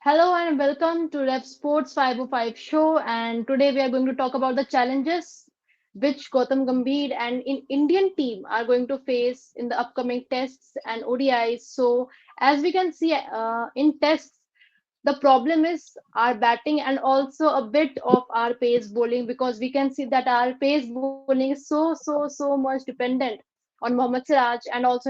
Hello and welcome to Rev Sports 505 show. And today we are going to talk about the challenges which Gautam Gambhir and in Indian team are going to face in the upcoming tests and ODIs. So as we can see in tests, the problem is our batting and also a bit of our pace bowling because we can see that our pace bowling is so much dependent on Mohammad Siraj and also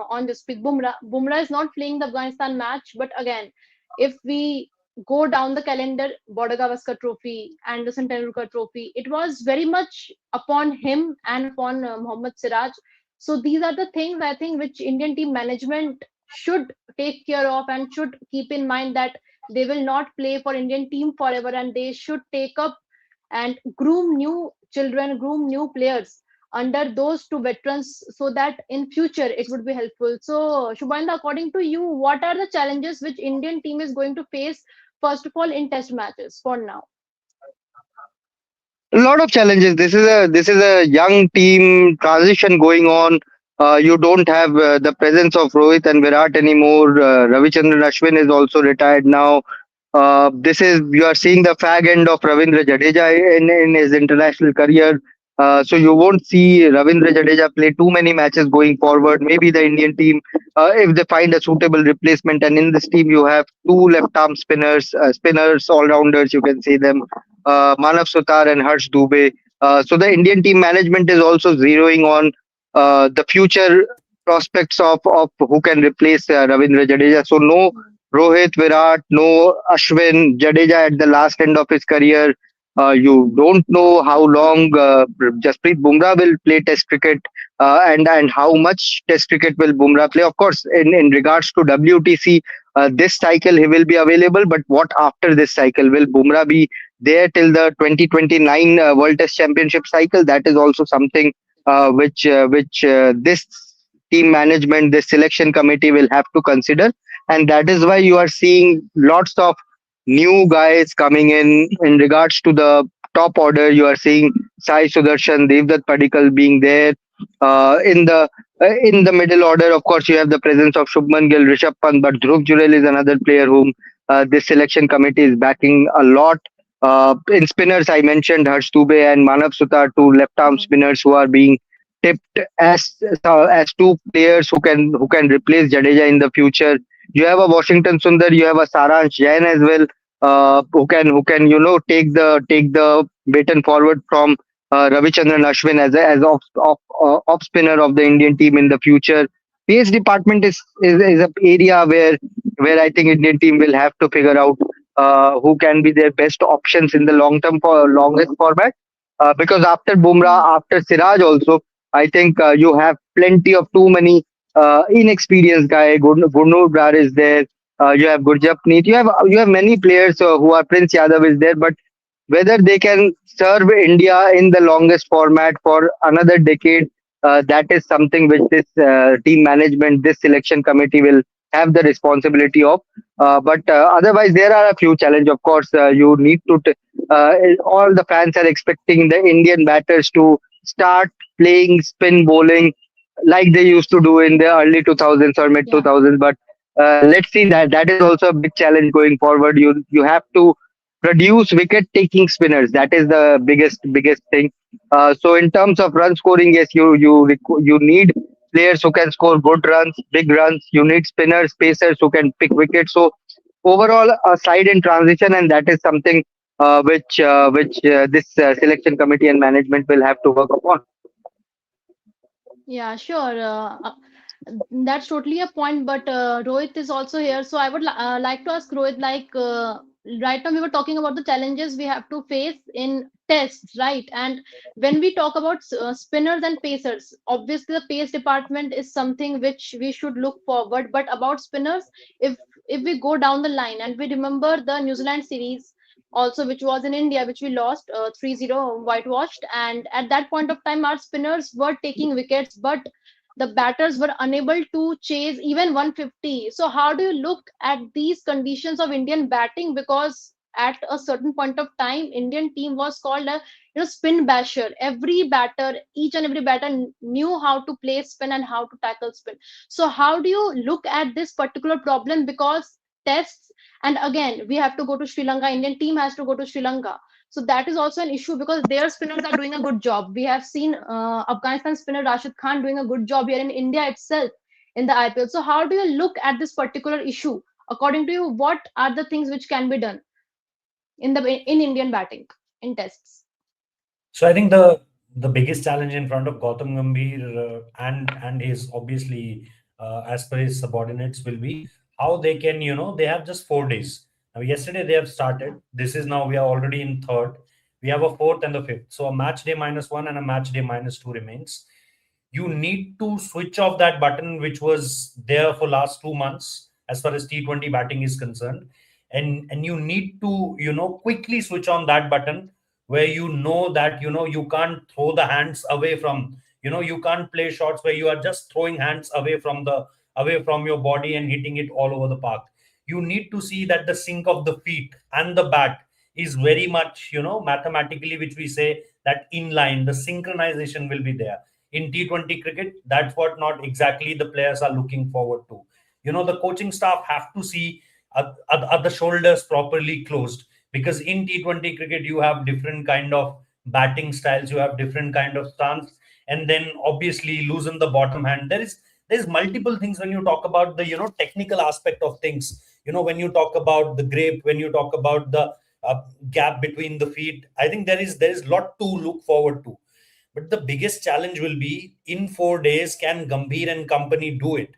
on Jasprit Bumrah. Bumrah is not playing the Afghanistan match, but again, if we go down the calendar, Border Gavaskar Trophy, Anderson Tendulkar Trophy, it was very much upon him and upon Mohammad Siraj. So these are the things I think which Indian team management should take care of and should keep in mind that they will not play for Indian team forever and they should take up and groom new children, groom new players under those two veterans so that in future it would be helpful. So Shubhanda, according to you, what are the challenges which Indian team is going to face first of all in test matches for now? A lot of challenges. This is a young team transition going on. You don't have the presence of Rohit and Virat anymore. Ravichandran Ashwin is also retired now. This is you are seeing the fag end of Ravindra Jadeja in his international career. So you won't see Ravindra Jadeja play too many matches going forward. Maybe the Indian team, if they find a suitable replacement, and in this team you have two left arm spinners, all rounders. You can say them, Manav Sutar and Harsh Dubey. So the Indian team management is also zeroing on the future prospects of who can replace Ravindra Jadeja. So no Rohit, Virat, no Ashwin, Jadeja at the last end of his career. You don't know how long Jasprit Bumrah will play Test cricket, and how much Test cricket will Bumrah play. Of course, in regards to WTC, this cycle he will be available. But what after this cycle? Will Bumrah be there till the 2029 World Test Championship cycle? That is also something which this team management, this selection committee will have to consider, and that is why you are seeing lots of new guys coming in regards to the top order. You are seeing Sai Sudarshan, Devdutt Padikkal being there. In the middle order, of course, you have the presence of Shubman Gill, Rishabh Pant, but Dhruv Jurel is another player whom this selection committee is backing a lot. In spinners, I mentioned Harsh Dubey and Manav Sutar, two left-arm Mhm. spinners who are being tipped as two players who can replace Jadeja in the future. You have a Washington Sundar, you have a Saransh Jain as well, who can take the baton forward from Ravichandran Ashwin as off spinner of the Indian team in the future. Pace department is a area where I think Indian team will have to figure out who can be their best options in the longest format. Because after Mhm. Bumrah, after Siraj also, I think you have plenty of too many inexperienced guy. Gurnur Brar is there. You have Gurjapneet. You have many players who are Prince Yadav is there, but whether they can serve India in the longest format for another decade, that is something which this team management, this selection committee will have the responsibility of. But otherwise, there are a few challenges. Of course, you need to. All the fans are expecting the Indian batters to start playing spin bowling like they used to do in the early 2000s or mid Yeah. 2000s. But let's see, that is also a big challenge going forward. You have to produce wicket taking spinners. That is the biggest thing. So in terms of run scoring, yes, you need players who can score good runs, big runs. You need spinners, pacers who can pick wickets. So overall, a side in transition, and that is something which this selection committee and management will have to work upon. Yeah, sure. That's totally a point, but Rohit is also here. So I would like to ask Rohit, like right now we were talking about the challenges we have to face in tests, right? And when we talk about spinners and pacers, obviously the pace department is something which we should look forward. But about spinners, if if we go down the line and we remember the New Zealand series also, which was in India, which we lost 3-0 whitewashed, and at that point of time, our spinners were taking wickets, but the batters were unable to chase even 150. So how do you look at these conditions of Indian batting? Because at a certain point of time, Indian team was called a spin basher. Every batter, each and every batter knew how to play spin and how to tackle spin. So how do you look at this particular problem? Because tests. And again, we have to go to Sri Lanka. Indian team has to go to Sri Lanka. So that is also an issue because their spinners are doing a good job. We have seen Afghanistan spinner Rashid Khan doing a good job here in India itself in the IPL. So how do you look at this particular issue? According to you, what are the things which can be done in Indian batting in tests? So I think the biggest challenge in front of Gautam Gambhir and his obviously as per his subordinates will be how they can, they have just 4 days. Now yesterday they have started. This is now we are already in third. We have a fourth and a fifth. So a match day -1 and a match day -2 remains. You need to switch off that button which was there for last 2 months as far as T20 batting is concerned, and you need to quickly switch on that button where that you can't throw the hands away from, you can't play shots where you are just throwing hands away from your body and hitting it all over the park. You need to see that the sync of the feet and the bat is very much mathematically, which we say that in line, the synchronization will be there. In T20 cricket, that's what not exactly the players are looking forward to. The coaching staff have to see are the shoulders properly closed, because in T20 cricket you have different kind of batting styles, you have different kind of stance, and then obviously loosen the bottom hand. There's multiple things when you talk about the technical aspect of things. When you talk about the grip, when you talk about the gap between the feet, I think there is lot to look forward to. But the biggest challenge will be in 4 days, can Gambhir and company do it?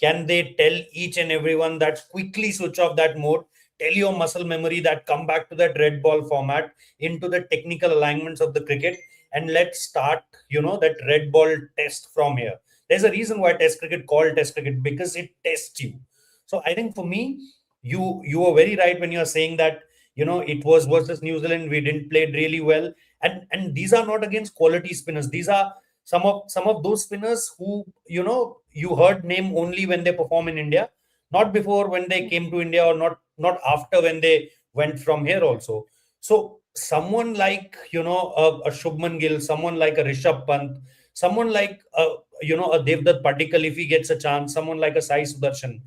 Can they tell each and everyone that quickly switch off that mode, tell your muscle memory that come back to that red ball format, into the technical alignments of the cricket, and let's start, that red ball test from here. There's a reason why test cricket called test cricket, because it tests you. So I think for me, you were very right when you're saying that, it was versus New Zealand, we didn't play really well. And these are not against quality spinners. These are some of those spinners who you heard name only when they perform in India, not before when they came to India, or not after when they went from here also. So someone like a Shubman Gill, someone like a Rishabh Pant, someone like a Devdutt Patikal if he gets a chance, someone like a Sai Sudarshan,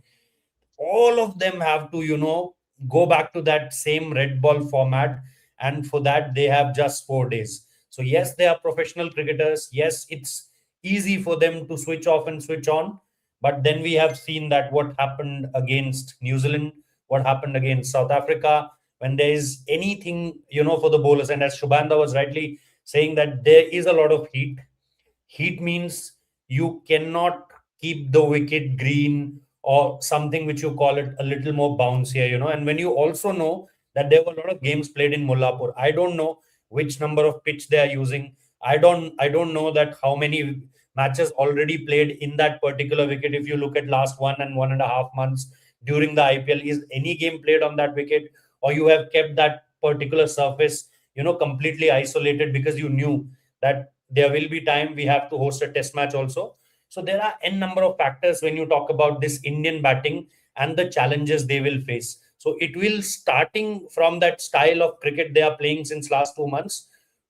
all of them have to go back to that same red ball format, and for that they have just 4 days. So yes, they are professional cricketers, yes, it's easy for them to switch off and switch on, but then we have seen that what happened against New Zealand, what happened against South Africa, when there is anything for the bowlers, and as Shubhanda was rightly saying that there is a lot of heat. Heat means you cannot keep the wicket green, or something which you call it a little more bouncier, and when you also know that there were a lot of games played in Mullapur. I don't know which number of pitch they are using. I don't know that how many matches already played in that particular wicket. If you look at last 1.5 months during the IPL, is any game played on that wicket, or you have kept that particular surface completely isolated because you knew that there will be time we have to host a test match also. So there are n number of factors when you talk about this Indian batting and the challenges they will face. So it will, starting from that style of cricket they are playing since last 2 months,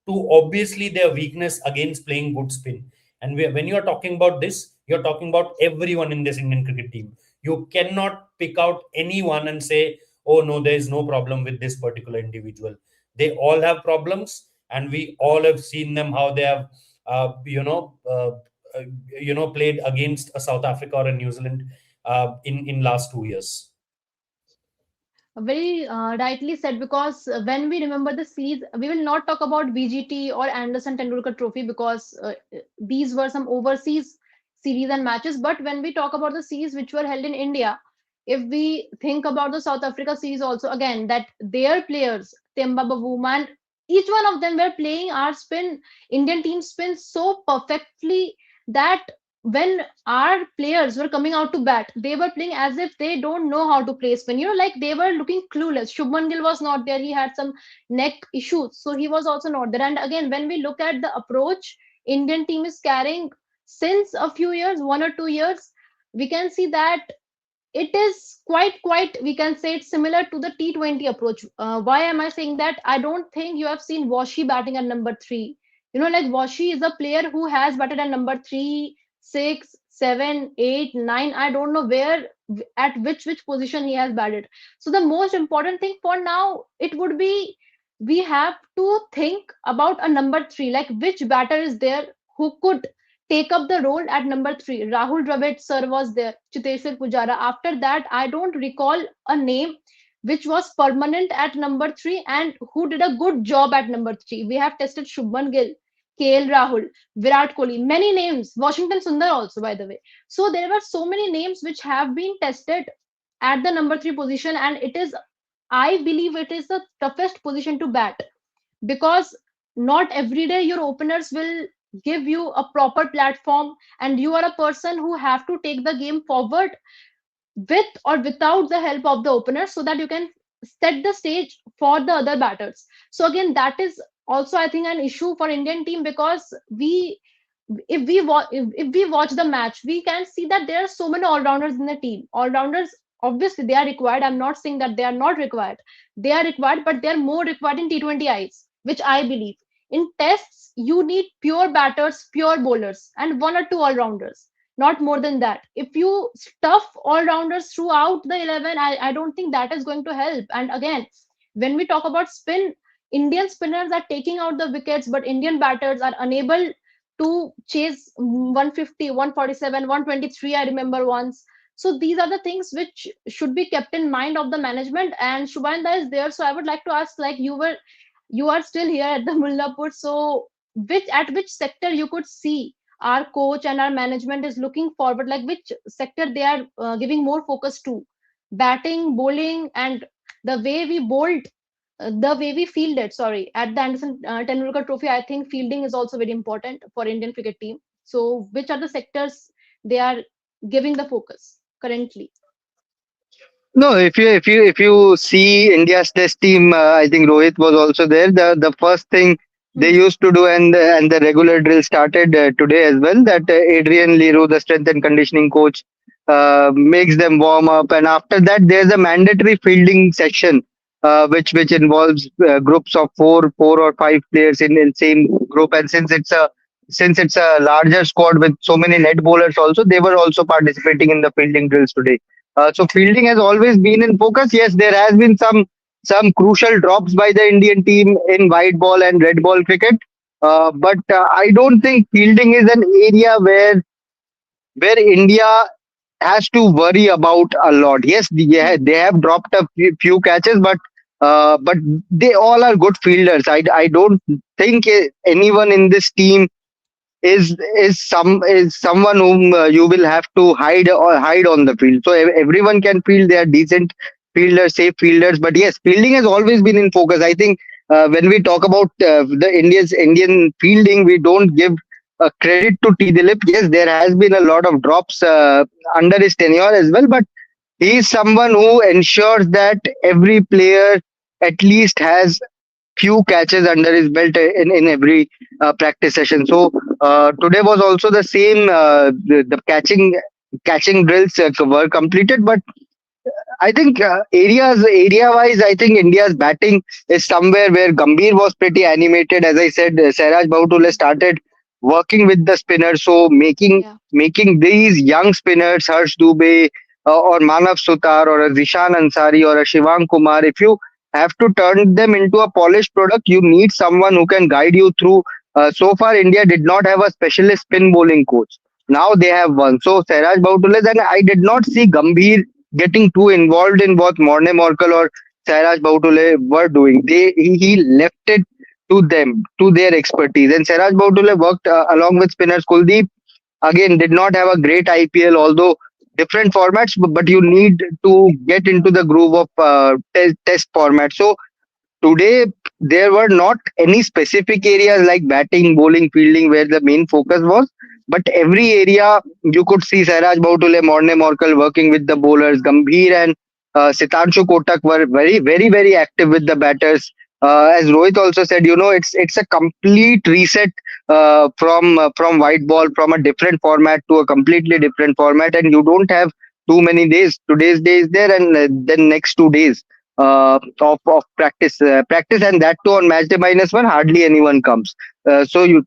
to obviously their weakness against playing good spin. And when you are talking about this, you're talking about everyone in this Indian cricket team. You cannot pick out anyone and say, oh no, there is no problem with this particular individual. They all have problems, and we all have seen them how they have, uh, you know, uh, played against a South Africa or a New Zealand in last 2 years. Very rightly said, because when we remember the series, we will not talk about BGT or Anderson Tendulkar Trophy because these were some overseas series and matches. But when we talk about the series which were held in India, if we think about the South Africa series also, again, that their players, Temba Bavuma, and each one of them were playing our spin, Indian team spin so perfectly that when our players were coming out to bat, they were playing as if they don't know how to play spin. Like they were looking clueless. Shubman Gill was not there. He had some neck issues, so he was also not there. And again, when we look at the approach Indian team is carrying since a few years, 1 or 2 years, we can see that it is quite, we can say it's similar to the T20 approach. Why am I saying that? I don't think you have seen Washi batting at number 3. Like Washi is a player who has batted at number 3, 6, 7, 8, 9. I don't know where at which position he has batted. So the most important thing for now, it would be, we have to think about a number three, like which batter is there who could take up the role at number three. Rahul Dravid sir was there, Chiteshwar Pujara. After that, I don't recall a name which was permanent at number three and who did a good job at number three. We have tested Shubman Gill, KL Rahul, Virat Kohli, many names, Washington Sundar also, by the way. So there were so many names which have been tested at the number three position, and it is, I believe, it is the toughest position to bat, because not every day your openers will give you a proper platform, and you are a person who have to take the game forward with or without the help of the opener, so that you can set the stage for the other batters. So again, that is also, I think, an issue for Indian team, because if we watch the match, we can see that there are so many all-rounders in the team. All-rounders, obviously they are required, I'm not saying that they are not required, they are required, but they are more required in T20 eyes, which I believe. In tests, you need pure batters, pure bowlers, and one or two all-rounders, not more than that. If you stuff all-rounders throughout the 11, I don't think that is going to help. And again, when we talk about spin, Indian spinners are taking out the wickets, but Indian batters are unable to chase 150, 147, 123, I remember once. So these are the things which should be kept in mind of the management. And Shubhanda is there, so I would like to ask, like, you are still here at the Mullapur, so which sector you could see our coach and our management is looking forward, like which sector they are giving more focus to, batting, bowling, and the way we bowled, the way we fielded, sorry, at the Anderson Tendulkar Trophy. I think fielding is also very important for Indian cricket team. So which are the sectors they are giving the focus currently? No, if you see India's test team, I think Rohit was also there. The first thing they Hmm. used to do, and the regular drill started today as well. That Adrian Leroux, the strength and conditioning coach, makes them warm up, and after that, there's a mandatory fielding section, which involves groups of four or five players in same group. And since it's a larger squad with so many net bowlers, also they were also participating in the fielding drills today. So fielding has always been in focus. Yes, there has been some crucial drops by the Indian team in white ball and red ball cricket. But I don't think fielding is an area where India has to worry about a lot. Yes, they have dropped a few catches, but they all are good fielders. I don't think anyone in this team is someone whom you will have to hide on the field. So everyone can field. They are decent fielders, safe fielders. But yes, fielding has always been in focus. I think when we talk about the Indian fielding, we don't give credit to T Dilip. Yes, there has been a lot of drops under his tenure as well, but he is someone who ensures that every player at least has few catches under his belt in every practice session. So today was also the same. The catching drills were completed, but I think area wise, I think India's batting is somewhere where Gambhir was pretty animated. As I said, Sairaj Bhautule started working with the spinners, so Yeah. making these young spinners, Harsh Dubey or Manav Sutar or a Zishan Ansari or a Shivang Kumar, if you have to turn them into a polished product, you need someone who can guide you through. So far, India did not have a specialist spin bowling coach. Now they have one. So Sairaj Bhautule, and I did not see Gambhir getting too involved in what Morne Morkel or Sairaj Bhautule were doing. He left it to them, to their expertise. And Sairaj Bhautule worked along with spinners. Kuldeep again did not have a great IPL, although different formats, but you need to get into the groove of test format. So today there were not any specific areas like batting, bowling, fielding where the main focus was, but every area you could see Sairaj Bhautule, Morne Morkel working with the bowlers. Gambhir and Sitanshu Kotak were very active with the batters. As Rohit also said, it's a complete reset from white ball, from a different format to a completely different format, and you don't have too many days. Today's day is there, and then next 2 days of practice, and that too on match day -1. Hardly anyone comes. So you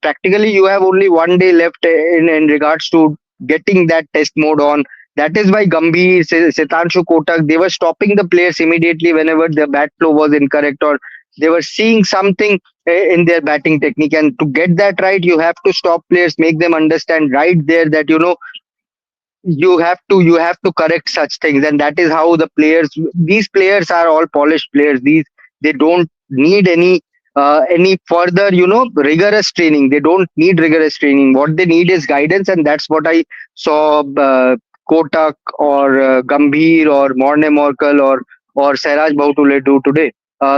have only one day left in regards to getting that test mode on, That is why Gambhir, Sitanshu Kotak, they were stopping the players immediately whenever their bat flow was incorrect, or they were seeing something in their batting technique. And to get that right, you have to stop players, make them understand right there that you have to correct such things. And that is how these players are all polished players. They don't need any further rigorous training. They don't need rigorous training. What they need is guidance, and that's what I saw Kotak or Gambhir or Morne Morkel or Sairaj Bhautule do today.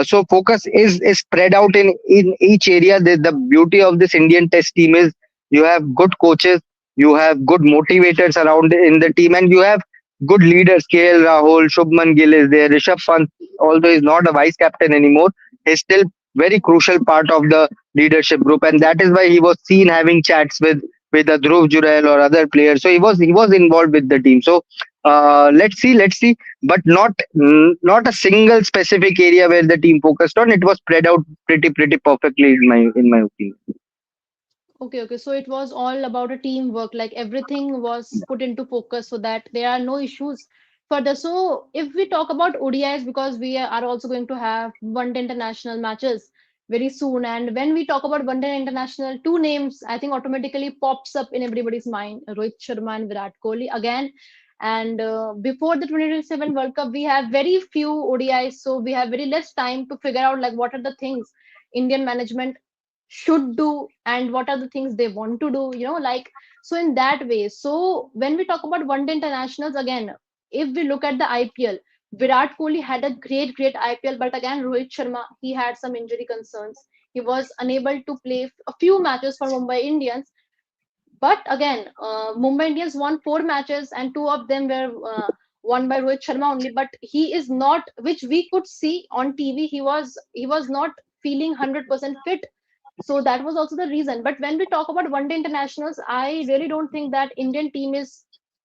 So focus is spread out in each area. The beauty of this Indian test team is you have good coaches, you have good motivators around in the team, and you have good leaders. KL Rahul, Shubman Gill is there. Rishabh Pant, although he's not a vice captain anymore, he's still very crucial part of the leadership group, and that is why he was seen having chats with a Dhruv Jurel or other players. So he was involved with the team. So let's see, but not a single specific area where the team focused on. It was spread out pretty perfectly in my opinion. Okay, okay. So it was all about a teamwork, like everything was put into focus so that there are no issues further. So if we talk about ODIs, because we are also going to have one day international matches very soon, and when we talk about one day international, two names I think automatically pops up in everybody's mind: Rohit Sharma and Virat Kohli again. And before the 2027 World Cup, we have very few ODIs, so we have very less time to figure out like what are the things Indian management should do and what are the things they want to do, like, so in that way. So when we talk about one day internationals again, if we look at the IPL, Virat Kohli had a great IPL, but again Rohit Sharma, he had some injury concerns. He was unable to play a few matches for Mumbai Indians. But again, Mumbai Indians won four matches, and two of them were won by Rohit Sharma only. But he is not, which we could see on TV. He was not feeling 100% fit, so that was also the reason. But when we talk about one day internationals, I really don't think that Indian team is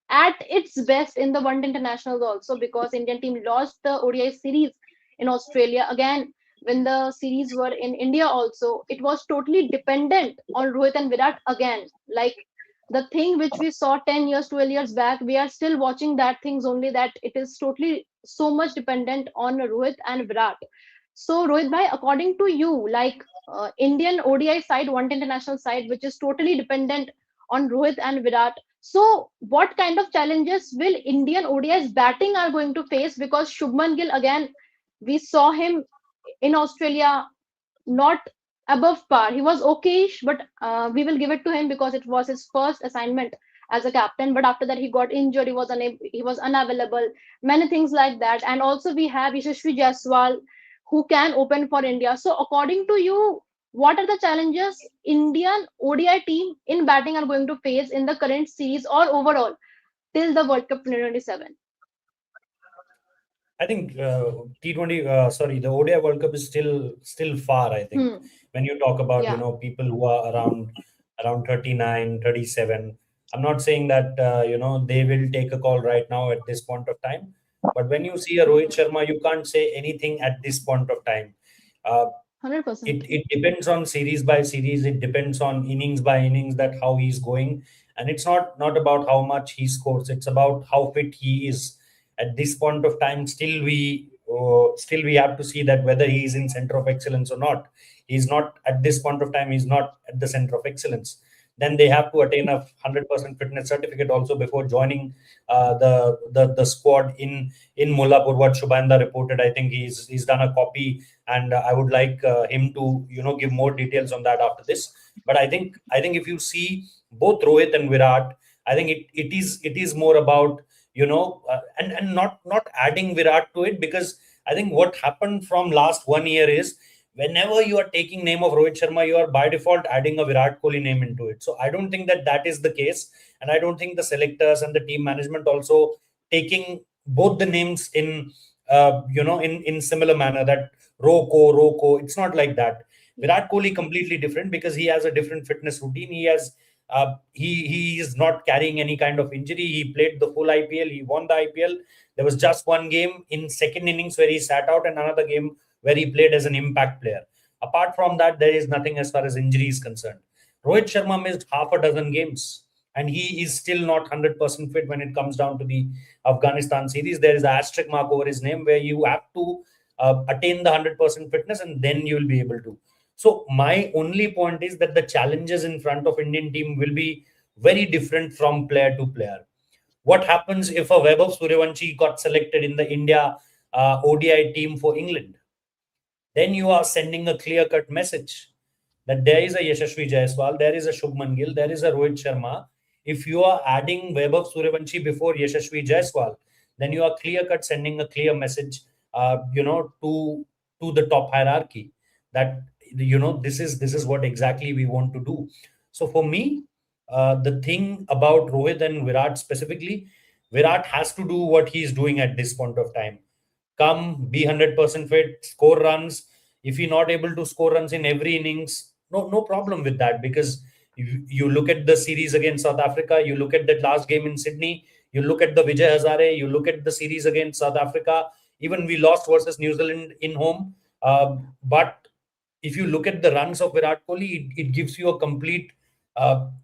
at its best in the one day internationals also, because Indian team lost the ODI series in Australia. Again, when the series were in India also, it was totally dependent on Rohit and Virat again. Like the thing which we saw 10 years, 12 years back, we are still watching that things only, that it is totally so much dependent on Rohit and Virat. So, Rohit bhai, according to you, like Indian ODI side, one international side, which is totally dependent on Rohit and Virat. So, what kind of challenges will Indian ODIs batting are going to face? Because Shubman Gill, again, we saw him in Australia not above par. He was okayish, but we will give it to him because it was his first assignment as a captain. But after that, he got injured. He was unavailable. Many things like that. And also we have Yashasvi Jaiswal, who can open for India. So according to you, what are the challenges Indian ODI team in batting are going to face in the current series or overall till the World Cup 2027? I think T20, sorry, the ODI World Cup is still far, I think. Hmm. When you talk about, Yeah. people who are around 39, 37, I'm not saying that, they will take a call right now at this point of time. But when you see a Rohit Sharma, you can't say anything at this point of time. Uh, 100%. it depends on series by series. It depends on innings by innings that how he's going, and it's not about how much he scores. It's about how fit he is at this point of time. Still we have to see that whether he is in center of excellence or not. He's not at this point of time. He's not at the center of excellence. Then they have to attain a 100% fitness certificate also before joining the squad in Mullapur. What Shubhanda reported, I think he's done a copy, and I would like him to give more details on that after this. But I think if you see both Rohit and Virat, I think it is more about and not adding Virat to it, because I think what happened from last 1 year is whenever you are taking name of Rohit Sharma, you are by default adding a Virat Kohli name into it. So I don't think that is the case, and I don't think the selectors and the team management also taking both the names in similar manner, that Roko. It's not like that. Virat Kohli completely different because he has a different fitness routine. He is not carrying any kind of injury. He played the full IPL. He won the IPL. There was just one game in second innings where he sat out, and another game where he played as an impact player. Apart from that, there is nothing as far as injury is concerned. Rohit Sharma missed half a dozen games, and he is still not 100% fit when it comes down to the Afghanistan series. There is an asterisk mark over his name where you have to attain the 100% fitness, and then you will be able to. So my only point is that the challenges in front of Indian team will be very different from player to player. What happens if a Vaibhav Suryavanshi got selected in the India ODI team for England? Then you are sending a clear-cut message that there is a Yashasvi Jaiswal, there is a Shubman Gill, there is a Rohit Sharma. If you are adding Vaibhav Suryavanshi before Yashasvi Jaiswal, then you are clear-cut sending a clear message, to the top hierarchy that this is what exactly we want to do. So for me, the thing about Rohit and Virat specifically, Virat has to do what he's doing at this point of time. Come, be 100% fit, score runs. If you're not able to score runs in every innings, no problem with that, because you look at the series against South Africa, you look at that last game in Sydney, you look at the Vijay Hazare, you look at the series against South Africa. Even we lost versus New Zealand in home, but if you look at the runs of Virat Kohli, it gives you a complete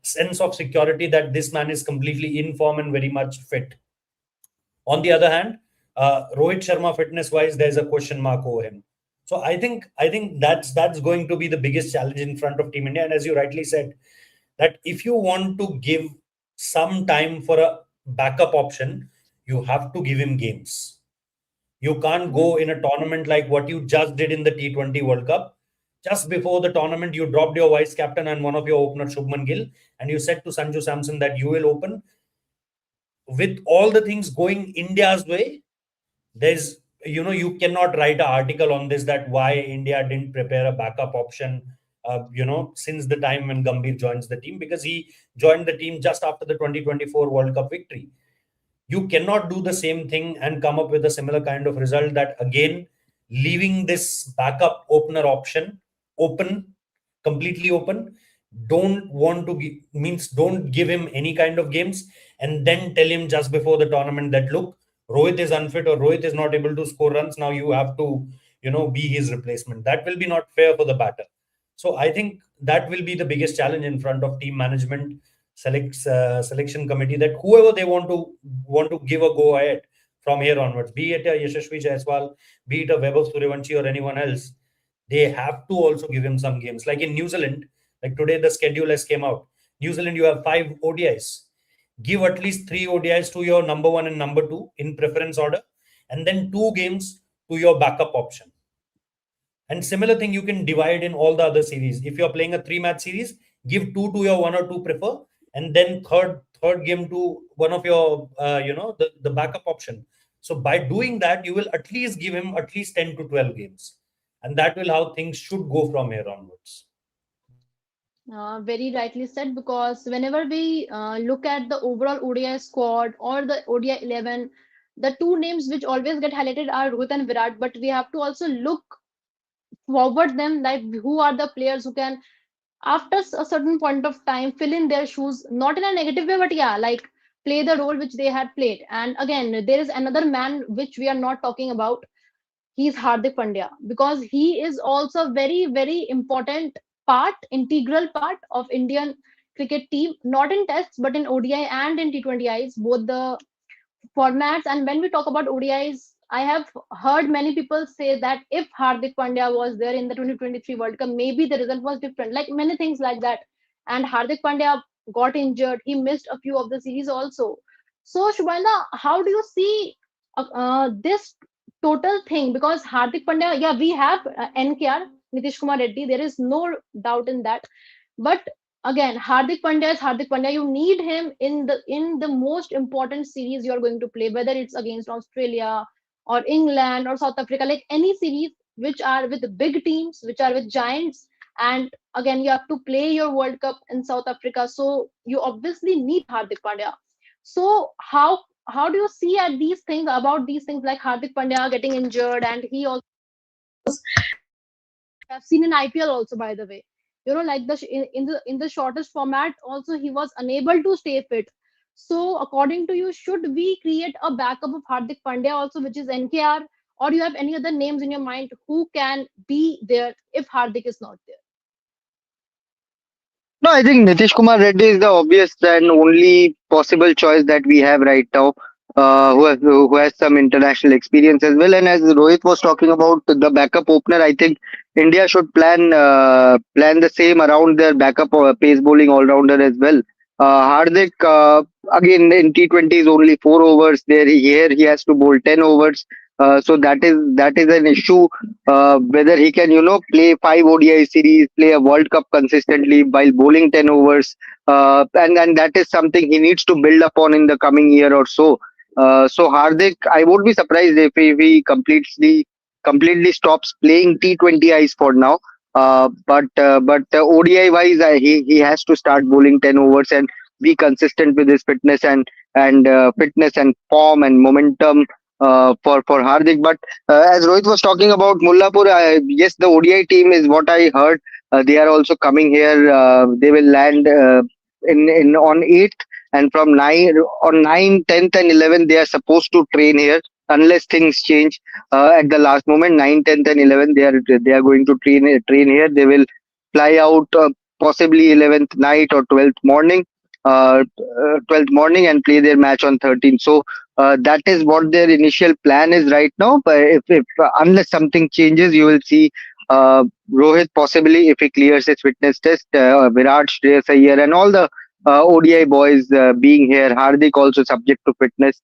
sense of security that this man is completely in form and very much fit. On the other hand, Rohit Sharma fitness wise, there's a question mark over him. So I think that's going to be the biggest challenge in front of Team India. And as you rightly said, that if you want to give some time for a backup option, you have to give him games. You can't go in a tournament like what you just did in the T20 World Cup. Just before the tournament, you dropped your vice captain and one of your openers, Shubman Gill, and you said to Sanju Samson that you will open. With all the things going India's way, there's you cannot write an article on this that why India didn't prepare a backup option since the time when Gambhir joins the team, because he joined the team just after the 2024 World Cup victory. You cannot do the same thing and come up with a similar kind of result, that again leaving this backup opener option open, completely open. Don't want to means don't give him any kind of games, and then tell him just before the tournament that look, Rohit is unfit or Rohit is not able to score runs, now you have to be his replacement. That will be not fair for the batter. So I think that will be the biggest challenge in front of team management, selection committee, that whoever they want to give a go ahead from here onwards, be it a Yashasvi Jaiswal, be it a Vaibhav Suryavanshi or anyone else, they have to also give him some games. Like in New Zealand, like today the schedule has came out. New Zealand, you have 5 ODIs. Give at least 3 ODIs to your number one and number two in preference order, and then 2 games to your backup option. And similar thing you can divide in all the other series. If you're playing a 3-match series, give 2 to your one or two prefer, and then third game to one of your the backup option. So by doing that, you will at least give him at least 10 to 12 games, and that will how things should go from here onwards. Very rightly said, because whenever we look at the overall ODI squad or the ODI 11, the two names which always get highlighted are Rohit and Virat, but we have to also look forward them, like who are the players who can, after a certain point of time, fill in their shoes, not in a negative way, but yeah, like play the role which they had played. And again, there is another man which we are not talking about. He's Hardik Pandya, because he is also a very, very important part, integral part of Indian cricket team, not in tests, but in ODI and in T20Is, both the formats. And when we talk about ODIs, I have heard many people say that if Hardik Pandya was there in the 2023 World Cup, maybe the result was different, like many things like that. And Hardik Pandya got injured. He missed a few of the series also. So, Shubhanda, how do you see this total thing? Because Hardik Pandya, yeah, we have NKR, Nitish Kumar Reddy. There is no doubt in that. But again, Hardik Pandya is Hardik Pandya. You need him in the most important series you're going to play, whether it's against Australia or England or South Africa, like any series which are with big teams, which are with giants. And again, you have to play your World Cup in South Africa, so you obviously need Hardik Pandya. So how do you see at these things, about these things, like Hardik Pandya getting injured, and he also have seen in IPL also, by the way. Like in the shortest format, also he was unable to stay fit. So, according to you, should we create a backup of Hardik Pandya also, which is NKR, or you have any other names in your mind who can be there if Hardik is not there? No, I think Nitish Kumar Reddy is the obvious and only possible choice that we have right now, who has some international experience as well. And as Rohit was talking about the backup opener, I think India should plan the same around their backup pace bowling all rounder as well. Hardik, again in T20 is only 4 overs. There here he has to bowl 10 overs. So that is an issue, whether he can play 5 ODI series, play a World Cup consistently while bowling 10 overs, and that is something he needs to build upon in the coming year or so. So Hardik, I won't be surprised if he completely stops playing T20Is for now. But ODI wise, he has to start bowling 10 overs and be consistent with his fitness and form and momentum for Hardik. But as Rohit was talking about Mullapur, yes, the ODI team is what I heard. They are also coming here. They will land in on 8th, and from 9 on 9, 10th, and 11th they are supposed to train here unless things change at the last moment. 9, 10th, and 11th they are going to train here. They will fly out possibly 11th night or 12th morning and play their match on 13th. So that is what their initial plan is right now. But if unless something changes, you will see Rohit possibly if he clears his fitness test, Virat, Shreyas Iyer, and all the ODI boys being here. Hardik also subject to fitness,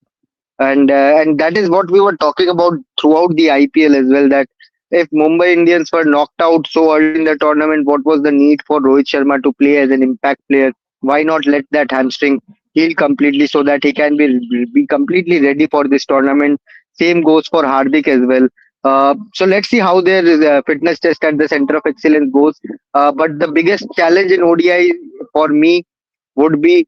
and that is what we were talking about throughout the IPL as well. That if Mumbai Indians were knocked out so early in the tournament, what was the need for Rohit Sharma to play as an impact player? Why not let that hamstring heal completely so that he can be completely ready for this tournament? Same goes for Hardik as well. So let's see how their fitness test at the center of excellence goes. But the biggest challenge in ODI for me would be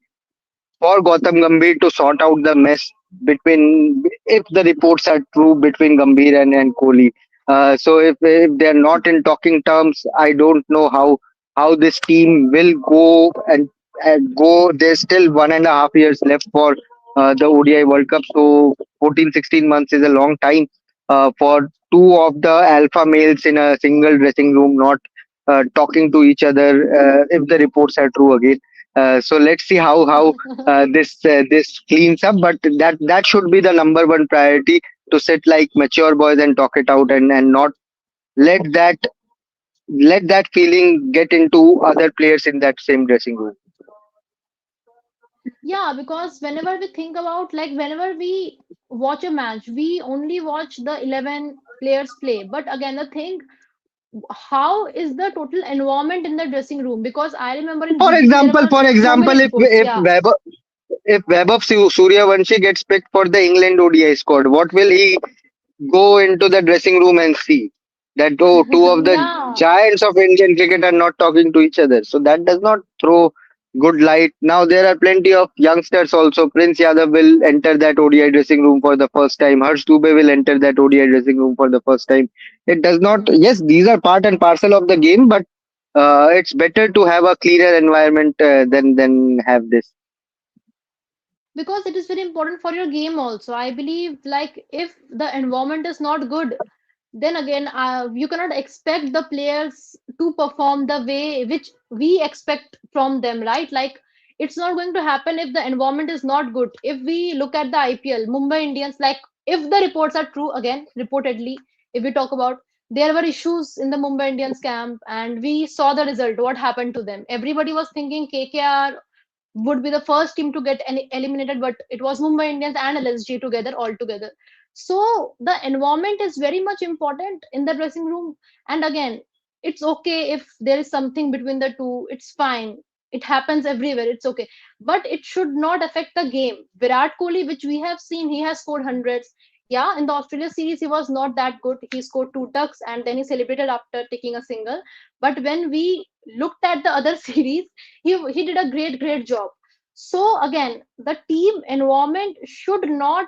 for Gautam Gambhir to sort out the mess between, if the reports are true, between Gambhir and Kohli. So if they're not in talking terms, I don't know how this team will go and go. There's still 1.5 years left for the ODI World Cup. So 14, 16 months is a long time for two of the alpha males in a single dressing room not talking to each other, if the reports are true again. So let's see how this cleans up. But that should be the number one priority, to sit like mature boys and talk it out, and not let that feeling get into other players in that same dressing room. Yeah, because whenever we think about, like, whenever we watch a match, we only watch the 11 players play. But again, the thing, how is the total environment in the dressing room? Because I remember in For BBC there example, were for so example, many reports. Yeah. if Suryavanshi gets picked for the England ODI squad, what will he go into the dressing room and see? That, oh, two of the Yeah. giants of Indian cricket are not talking to each other. So that does not throw good light. Now there are plenty of youngsters also. Prince Yadav will enter that ODI dressing room for the first time. Harsh Dubey will enter that ODI dressing room for the first time. It does not. Hmm. Yes, these are part and parcel of the game, but it's better to have a clearer environment than have this. Because it is very important for your game also. I believe, like, if the environment is not good, then again, you cannot expect the players to perform the way which we expect from them, right? Like, it's not going to happen if the environment is not good. If we look at the IPL, Mumbai Indians, like, if the reports are true, again, reportedly, if we talk about, there were issues in the Mumbai Indians camp, and we saw the result, what happened to them. Everybody was thinking KKR would be the first team to get eliminated, but it was Mumbai Indians and LSG together, all together. So the environment is very much important in the dressing room. And again, it's okay if there is something between the two, it's fine. It happens everywhere, it's okay. But it should not affect the game. Virat Kohli, which we have seen, he has scored hundreds. Yeah, in the Australia series, he was not that good. He scored two tucks and then he celebrated after taking a single. But when we looked at the other series, he did a great job. So again, the team environment should not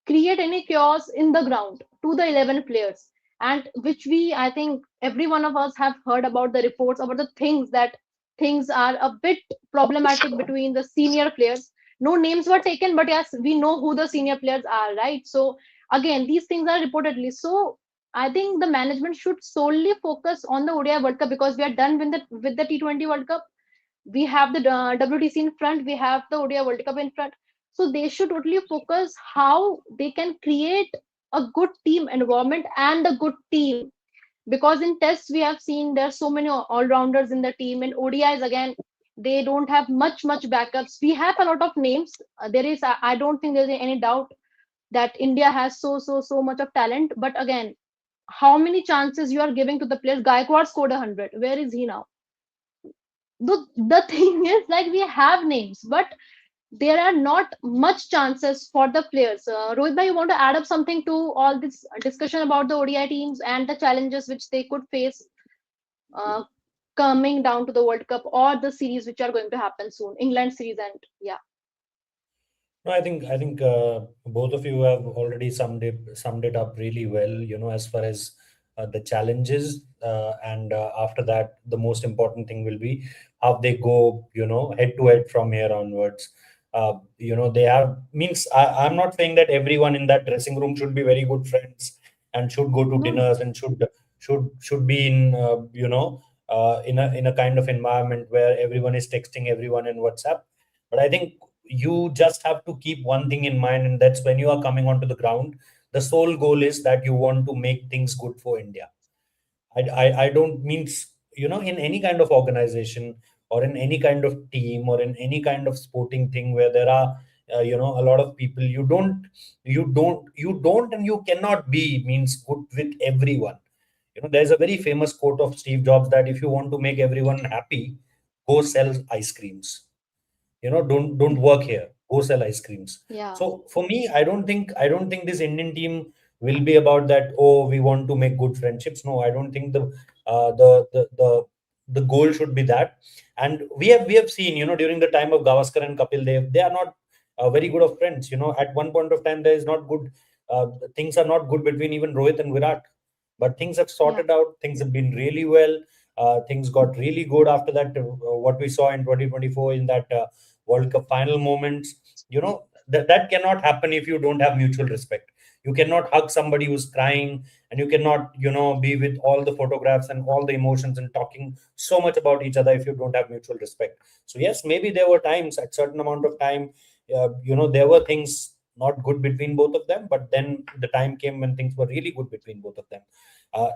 create any chaos in the ground to the 11 players, and which we, I think every one of us have heard about the reports about the things, that things are a bit problematic between the senior players. No names were taken, but yes, we know who the senior players are, right? So again, these things are reportedly. So I think the management should solely focus on the ODI World Cup, because we are done with the T20 World Cup. We have the WTC in front, we have the ODI World Cup in front. So they should totally focus how they can create a good team environment and a good team, because in tests we have seen there are so many all-rounders in the team. In ODIs again, they don't have much backups. We have a lot of names. There is, I don't think there's any doubt that India has so much of talent. But again, how many chances you are giving to the players? Gaikwad scored 100. Where is he now? The thing is, like, we have names, but there are not much chances for the players. Rohit bhai, you want to add up something to all this discussion about the ODI teams and the challenges which they could face uh, coming down to the World Cup or the series which are going to happen soon, England series, and yeah. No, I think both of you have already summed it up really well. As far as the challenges, and after that, the most important thing will be how they go, head to head from here onwards. They have means. I'm not saying that everyone in that dressing room should be very good friends and should go to No, no. dinners and should be in in a kind of environment where everyone is texting everyone in WhatsApp. But I think you just have to keep one thing in mind, and that's when you are coming onto the ground, the sole goal is that you want to make things good for India. I don't means, in any kind of organization or in any kind of team or in any kind of sporting thing where there are a lot of people, you don't and you cannot be means good with everyone. There's a very famous quote of Steve Jobs that if you want to make everyone happy, go sell ice creams. Don't work here, go sell ice creams. Yeah, So for me, I don't think this Indian team will be about that, oh, we want to make good friendships. No, I don't think the goal should be that. And we have seen, during the time of Gavaskar and Kapil Dev, they are not very good of friends. At one point of time, there is not good, uh, things are not good between even Rohit and Virat, but things have yeah, sorted out, things have been really well. Things got really good after that, what we saw in 2024 in that World Cup final moments. That cannot happen if you don't have mutual respect. You cannot hug somebody who's crying, and you cannot, be with all the photographs and all the emotions and talking so much about each other if you don't have mutual respect. So yes, maybe there were times at certain amount of time, there were things not good between both of them, but then the time came when things were really good between both of them.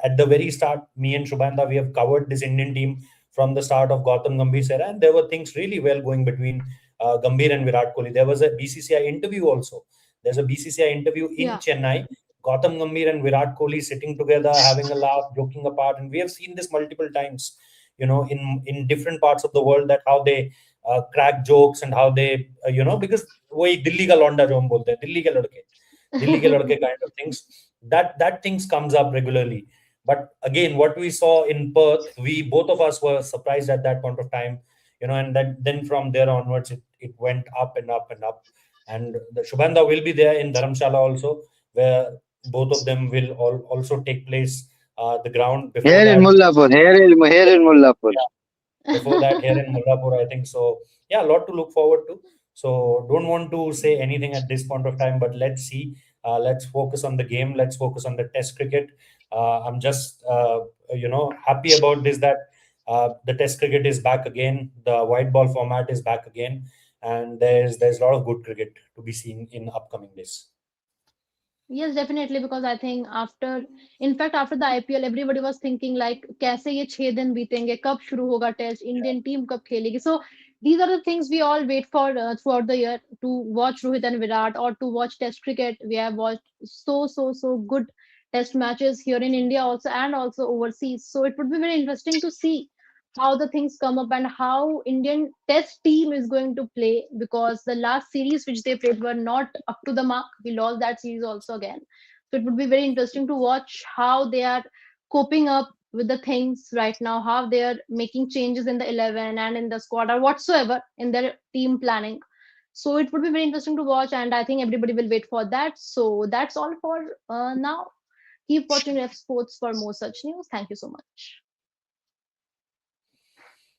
At the very start, me and Shubhanda, we have covered this Indian team from the start of Gautam Gambhir's era, and there were things really well going between Gambhir and Virat Kohli. There was a BCCI interview also. There's a BCCI interview in yeah. Chennai. Gautam Gambhir and Virat Kohli sitting together, having a laugh, joking apart, and we have seen this multiple times. In different parts of the world, that how they crack jokes and how they, because वही दिल्ली का लौंडा जो हम बोलते हैं, दिल्ली के लड़के kind of things, that things comes up regularly. But again, what we saw in Perth, we both of us were surprised at that point of time, and then from there onwards, it went up and up and up. And the Shubhanda will be there in Dharamshala also, where both of them will also take place. The ground before Here in that, Mullapur, here in Mullapur. yeah, before that here in Mullapur, I think so. Yeah, a lot to look forward to. So don't want to say anything at this point of time, but let's see. Let's focus on the game. Let's focus on the Test cricket. I'm just happy about this, that the Test cricket is back again. The white ball format is back again, and there's a lot of good cricket to be seen in upcoming days. Yes, definitely, because I think after, in fact, after the IPL, everybody was thinking like, कैसे ये 6 दिन बीतेंगे, कब शुरू होगा test, Indian team कब खेलेगी. So these are the things we all wait for throughout the year, to watch Rohit and Virat, or to watch Test cricket. We have watched so good Test matches here in India also, and also overseas. So it would be very interesting to see how the things come up and how Indian Test team is going to play, because the last series which they played were not up to the mark. We lost that series also again. So it would be very interesting to watch how they are coping up with the things right now, how they are making changes in the 11 and in the squad or whatsoever in their team planning. So it would be very interesting to watch, and I think everybody will wait for that. So that's all for now. Keep watching F Sports for more such news. Thank you so much.